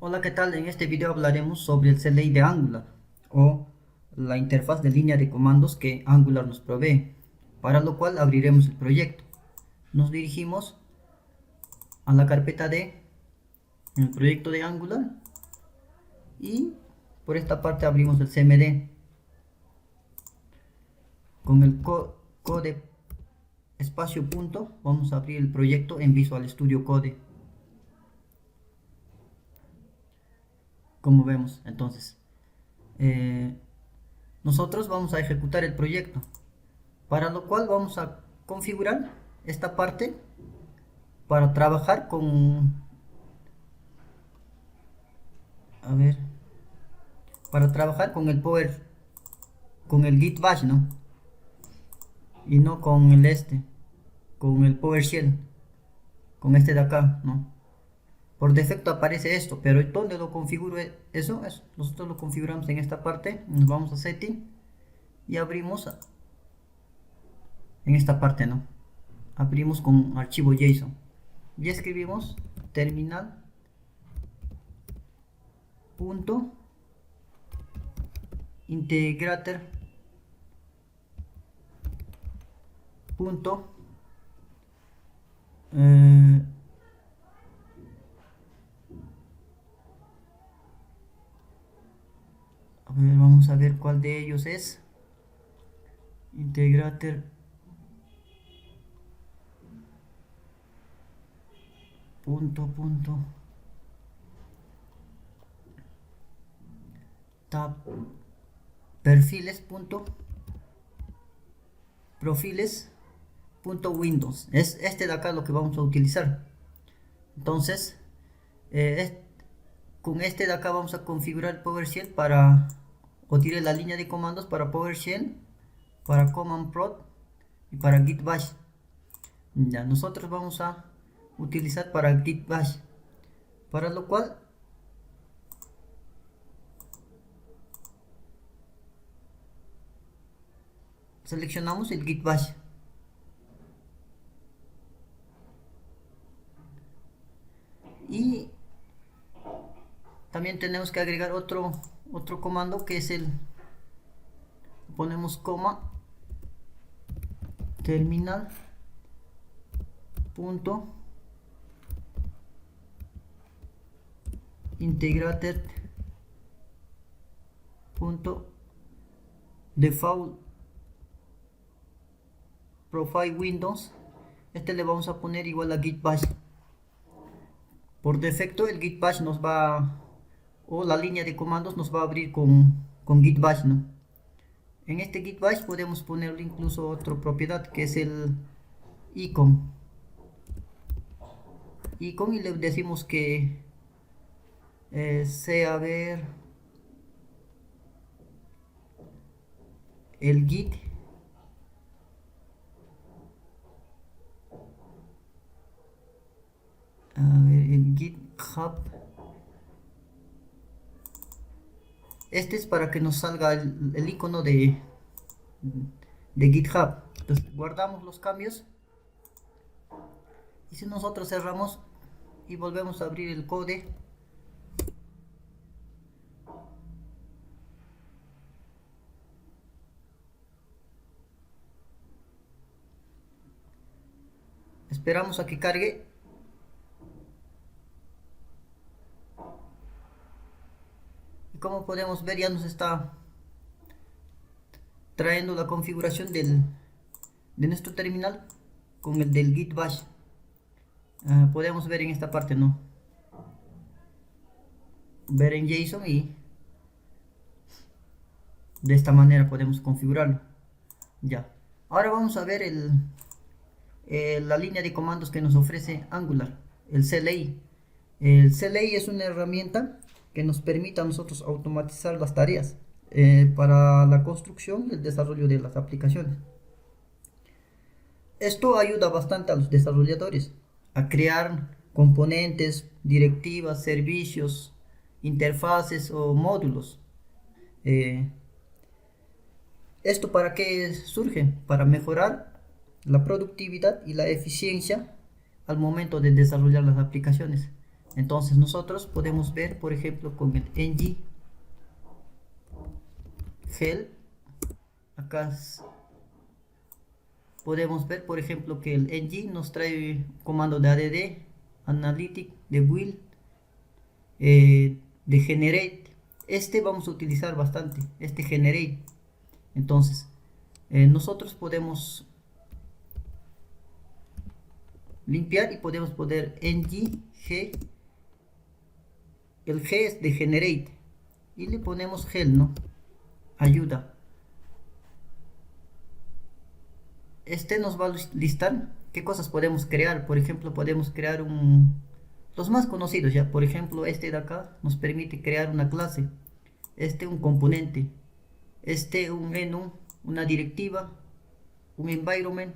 Hola, ¿qué tal? En este video hablaremos sobre el CLI de Angular o la interfaz de línea de comandos que Angular nos provee, para lo cual abriremos el proyecto. Nos dirigimos a la carpeta de el proyecto de Angular y por esta parte abrimos el CMD con el code espacio punto. Vamos a abrir el proyecto en Visual Studio Code, como vemos. Entonces nosotros vamos a ejecutar el proyecto, para lo cual vamos a configurar esta parte para trabajar con, a ver, para trabajar con el power, con el git bash, ¿no? Y no con con el PowerShell, con este de acá, ¿no? Por defecto aparece esto, pero ¿dónde lo configuro eso? Nosotros lo configuramos en esta parte. Nos vamos a setting y abrimos en esta parte, ¿no? Abrimos con archivo JSON y escribimos terminal punto integrator punto a ver, vamos a ver cuál de ellos es. Integrator punto tab perfiles punto windows. Es este de acá lo que vamos a utilizar. Entonces con este de acá vamos a configurar PowerShell para, o diré la línea de comandos para PowerShell, para Command Prod y para Git Bash. Ya, nosotros vamos a utilizar para Git Bash, para lo cual seleccionamos el Git Bash y también tenemos que agregar otro comando, que es ponemos coma terminal punto integrated punto default profile windows. Este le vamos a poner igual a git bash. Por defecto el git bash nos va, o la línea de comandos nos va a abrir con git bash, ¿no? En este git bash podemos ponerle incluso otra propiedad, que es el icon y le decimos que sea, a ver, el git el GitHub. Este es para que nos salga el icono de GitHub. Entonces guardamos los cambios y si nosotros cerramos y volvemos a abrir el code, esperamos a que cargue. Y como podemos ver, ya nos está trayendo la configuración de nuestro terminal con el del git bash. Podemos ver en esta parte, ¿no? Ver en JSON, y de esta manera podemos configurarlo. Ya, ahora vamos a ver la línea de comandos que nos ofrece Angular, el CLI. El CLI es una herramienta que nos permite a nosotros automatizar las tareas para la construcción y el desarrollo de las aplicaciones. Esto ayuda bastante a los desarrolladores a crear componentes, directivas, servicios, interfaces o módulos. ¿Esto para qué surge? Para mejorar la productividad y la eficiencia al momento de desarrollar las aplicaciones. Entonces nosotros podemos ver, por ejemplo, con el ng help, acá podemos ver, por ejemplo, que el ng nos trae comando de add, analytic, de build, de generate. Este vamos a utilizar bastante, este generate. Entonces nosotros podemos limpiar y podemos poner ng g, el g es de generate, y le ponemos help, ¿no? Ayuda. Este nos va a listar qué cosas podemos crear. Por ejemplo, podemos crear los más conocidos ya. Por ejemplo, este de acá nos permite crear una clase, este un componente, este un enum, una directiva, un environment,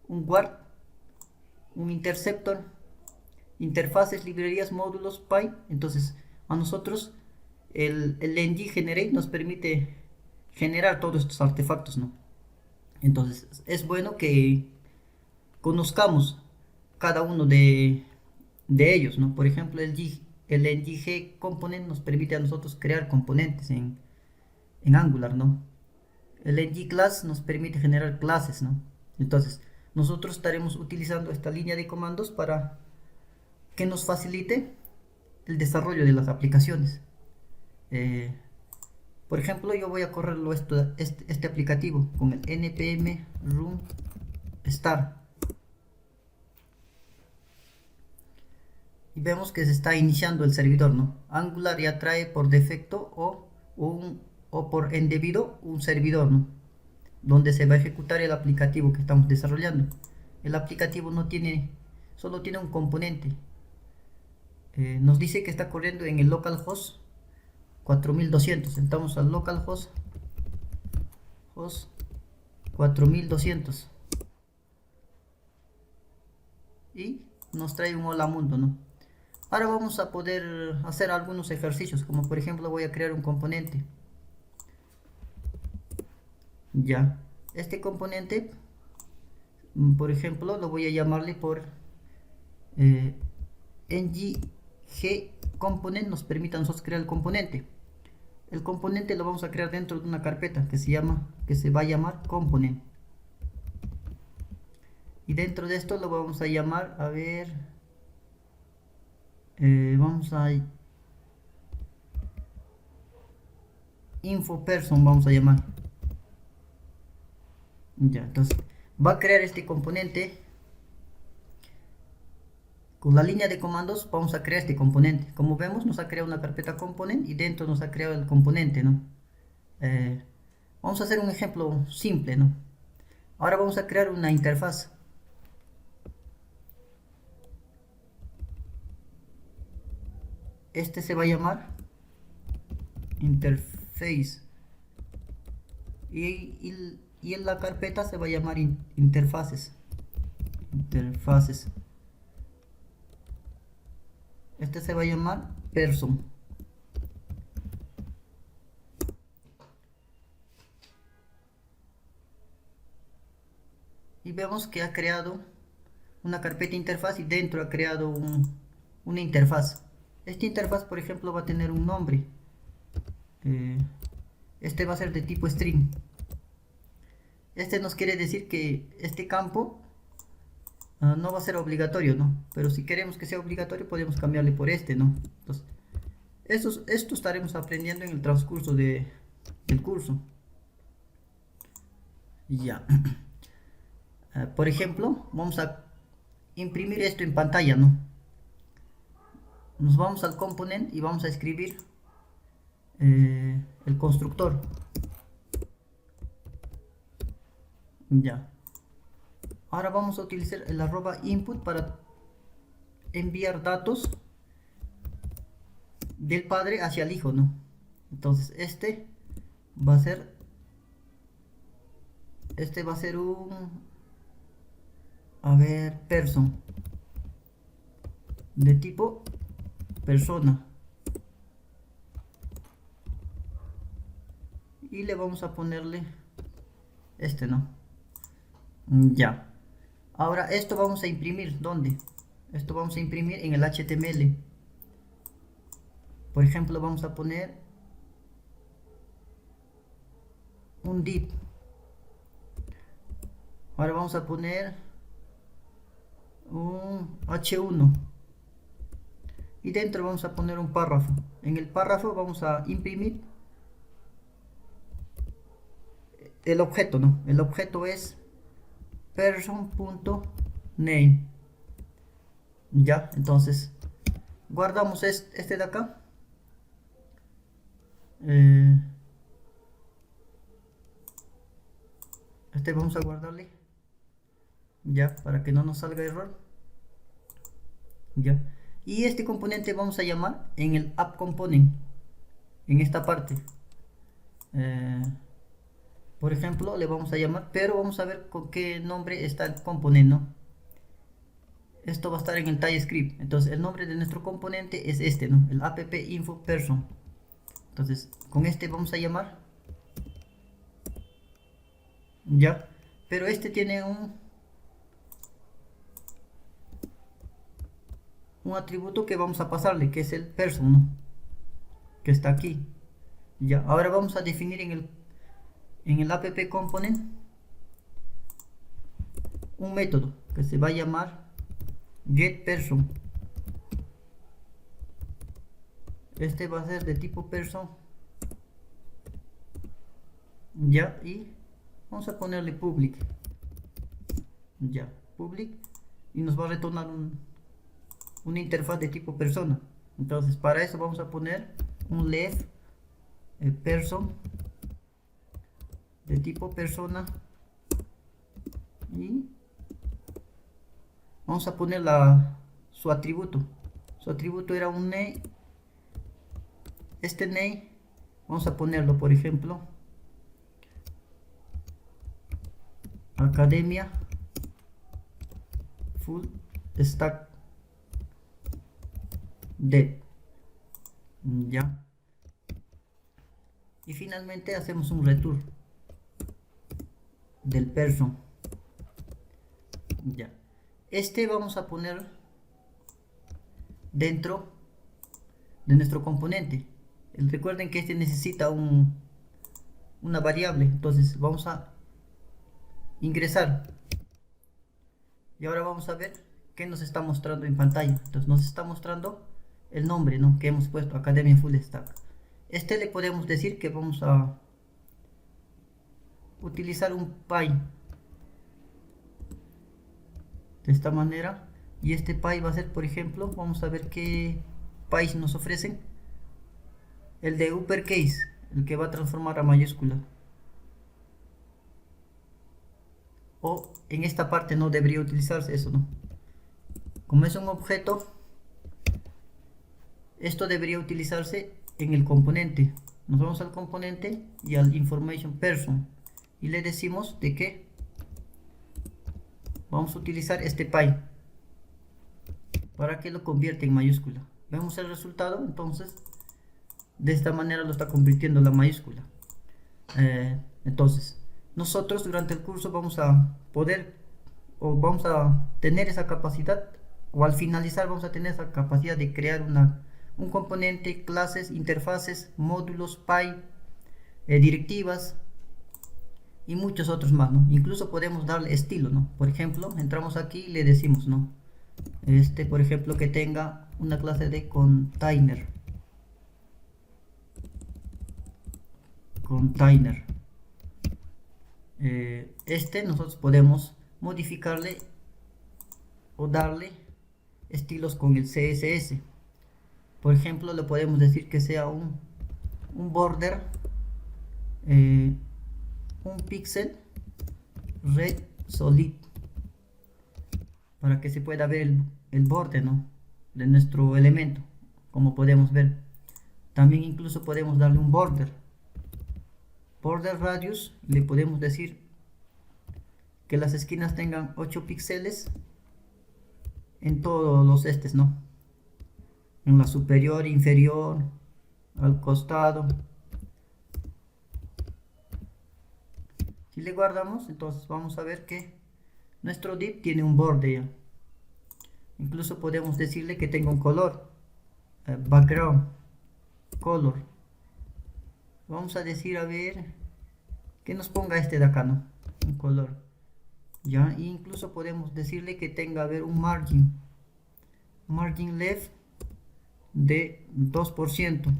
un guard, un interceptor, interfaces, librerías, módulos, py. Entonces a nosotros el ng generate nos permite generar todos estos artefactos, ¿no? Entonces es bueno que conozcamos cada uno de ellos, ¿no? Por ejemplo, el ng component nos permite a nosotros crear componentes en Angular, ¿no? El ng class nos permite generar clases, ¿no? Entonces nosotros estaremos utilizando esta línea de comandos para que nos facilite el desarrollo de las aplicaciones. Por ejemplo, yo voy a correrlo este aplicativo con el npm run start y vemos que se está iniciando el servidor, ¿no? Angular ya trae por defecto o por indebido un servidor, ¿no? Donde se va a ejecutar el aplicativo que estamos desarrollando. El aplicativo solo tiene un componente. Nos dice que está corriendo en el localhost 4200. Entramos al localhost 4200 y nos trae un hola mundo, ¿no? Ahora vamos a poder hacer algunos ejercicios, como por ejemplo voy a crear un componente. Ya, este componente, por ejemplo, lo voy a llamarle por ng component, nos permite a nosotros crear el componente. El componente lo vamos a crear dentro de una carpeta que se va a llamar component. Y dentro de esto lo vamos a llamar, a ver, vamos a info person, vamos a llamar. Ya, entonces va a crear este componente. Con la línea de comandos vamos a crear este componente. Como vemos, nos ha creado una carpeta component y dentro nos ha creado el componente, ¿no? Vamos a hacer un ejemplo simple, ¿no? Ahora vamos a crear una interfaz. Este se va a llamar interface y en la carpeta se va a llamar interfaces. Este se va a llamar person. Y vemos que ha creado una carpeta interfaz y dentro ha creado una interfaz. Esta interfaz, por ejemplo, va a tener un nombre. Este va a ser de tipo string. Este nos quiere decir que este campo no va a ser obligatorio, ¿no? Pero si queremos que sea obligatorio, podemos cambiarle por este, ¿no? Entonces, esto estaremos aprendiendo en el transcurso del curso. Ya. Por ejemplo, vamos a imprimir esto en pantalla, ¿no? Nos vamos al component y vamos a escribir el constructor. Ya. Ahora vamos a utilizar el @input para enviar datos del padre hacia el hijo, ¿no? Entonces este va a ser person de tipo persona y le vamos a ponerle este, ¿no? Ya. Ahora esto vamos a imprimir, ¿dónde? Esto vamos a imprimir en el HTML. Por ejemplo, vamos a poner un div. Ahora vamos a poner un h1 y dentro vamos a poner un párrafo. En el párrafo vamos a imprimir el objeto, ¿no? El objeto es person.name. Ya, entonces guardamos este de acá. Este vamos a guardarle, ya, para que no nos salga error. Ya, y este componente vamos a llamar en el app component, en esta parte. Por ejemplo, le vamos a llamar, pero vamos a ver con qué nombre está el componente, ¿no? Esto va a estar en el TypeScript. Entonces el nombre de nuestro componente es este, ¿no? El app info person. Entonces con este vamos a llamar, ya, pero este tiene un atributo que vamos a pasarle, que es el person, ¿no? Que está aquí. Ya, ahora vamos a definir en el app component un método que se va a llamar getPerson. Este va a ser de tipo person, ya, y vamos a ponerle public, ya, public, y nos va a retornar una interfaz de tipo persona. Entonces para eso vamos a poner un left person de tipo persona y vamos a poner su atributo. Su atributo era un name. Este name vamos a ponerlo, por ejemplo, Academia Full Stack Dev. Ya, y finalmente hacemos un return del person. Ya, este vamos a poner dentro de nuestro componente. Recuerden que este necesita una variable, entonces vamos a ingresar y ahora vamos a ver qué nos está mostrando en pantalla. Entonces nos está mostrando el nombre, ¿no?, que hemos puesto, Academia Full Stack. Este le podemos decir que vamos a utilizar un py de esta manera, y este py va a ser, por ejemplo, vamos a ver qué pys nos ofrecen. El de uppercase, el que va a transformar a mayúscula. O en esta parte no debería utilizarse eso, ¿no? Como es un objeto, esto debería utilizarse en el componente. Nos vamos al componente y al information person y le decimos de que vamos a utilizar este py para que lo convierta en mayúscula. Vemos el resultado, entonces de esta manera lo está convirtiendo en la mayúscula. Entonces nosotros durante el curso vamos a poder, o vamos a tener esa capacidad, o al finalizar vamos a tener esa capacidad de crear un componente, clases, interfaces, módulos, py, directivas y muchos otros más, ¿no? Incluso podemos darle estilo, ¿no? Por ejemplo, entramos aquí y le decimos, ¿no?, por ejemplo, que tenga una clase de container. Nosotros podemos modificarle o darle estilos con el CSS. Por ejemplo, le podemos decir que sea un border, un pixel red solid, para que se pueda ver el borde, ¿no?, de nuestro elemento, como podemos ver. También incluso podemos darle un border radius, le podemos decir que las esquinas tengan 8 píxeles en todos los ¿no?, en la superior, inferior, al costado. Si le guardamos, entonces vamos a ver que nuestro div tiene un borde ya. Incluso podemos decirle que tenga un color, background. color. Vamos a decir, a ver, que nos ponga este de acá, ¿no? Un color. Ya, e incluso podemos decirle que tenga, a ver, un margin left de 2%,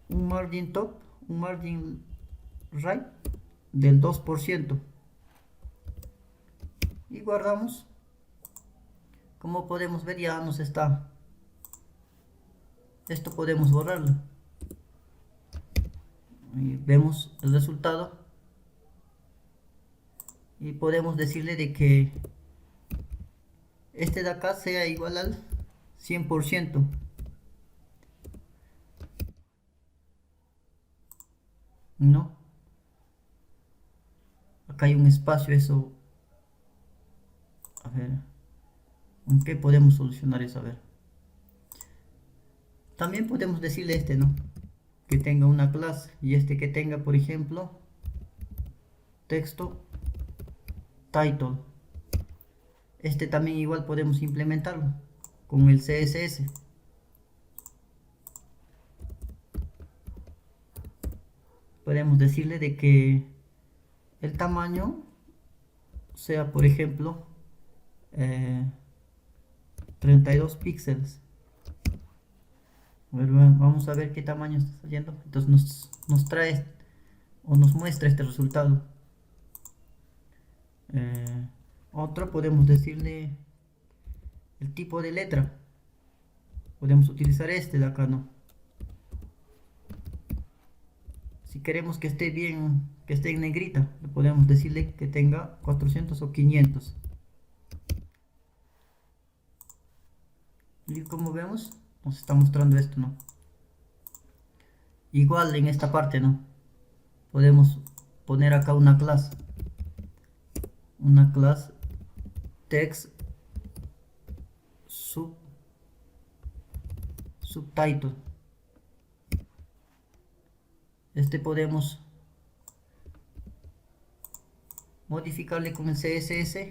un margin top, un margin right del 2%, y guardamos. Como podemos ver, ya nos está, esto podemos borrarlo y vemos el resultado, y podemos decirle de que este de acá sea igual al 100%. No, acá hay un espacio, eso, a ver, ¿en qué podemos solucionar eso? A ver, también podemos decirle este, ¿no? Que tenga una clase, y este que tenga, por ejemplo, texto title. Este también igual podemos implementarlo con el CSS. Podemos decirle de que el tamaño sea, por ejemplo, 32 píxeles. Vamos a ver qué tamaño está saliendo. Entonces nos trae o nos muestra este resultado. Otro, podemos decirle el tipo de letra. Podemos utilizar este de acá, ¿no? Si queremos que esté bien, que esté en negrita, podemos decirle que tenga 400 o 500. Y como vemos, nos está mostrando esto, ¿no? Igual en esta parte, ¿no? Podemos poner acá una clase text subtitle. Este podemos modificarle con el CSS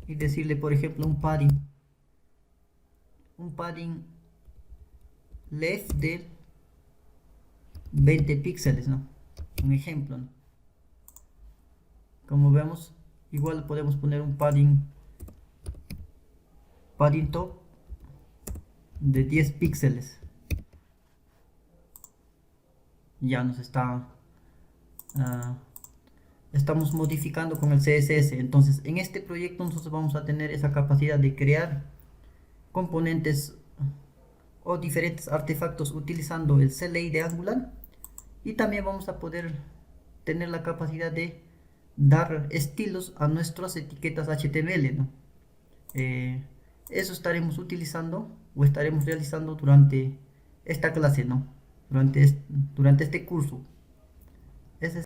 y decirle, por ejemplo, un padding left de 20 píxeles, ¿no? Un ejemplo, ¿no? Como vemos, igual podemos poner un padding top de 10 píxeles. Ya nos está estamos modificando con el CSS. Entonces en este proyecto nosotros vamos a tener esa capacidad de crear componentes o diferentes artefactos utilizando el CLI de Angular, y también vamos a poder tener la capacidad de dar estilos a nuestras etiquetas HTML, ¿no? Eso estaremos utilizando o estaremos realizando durante esta clase, ¿no? Durante este curso.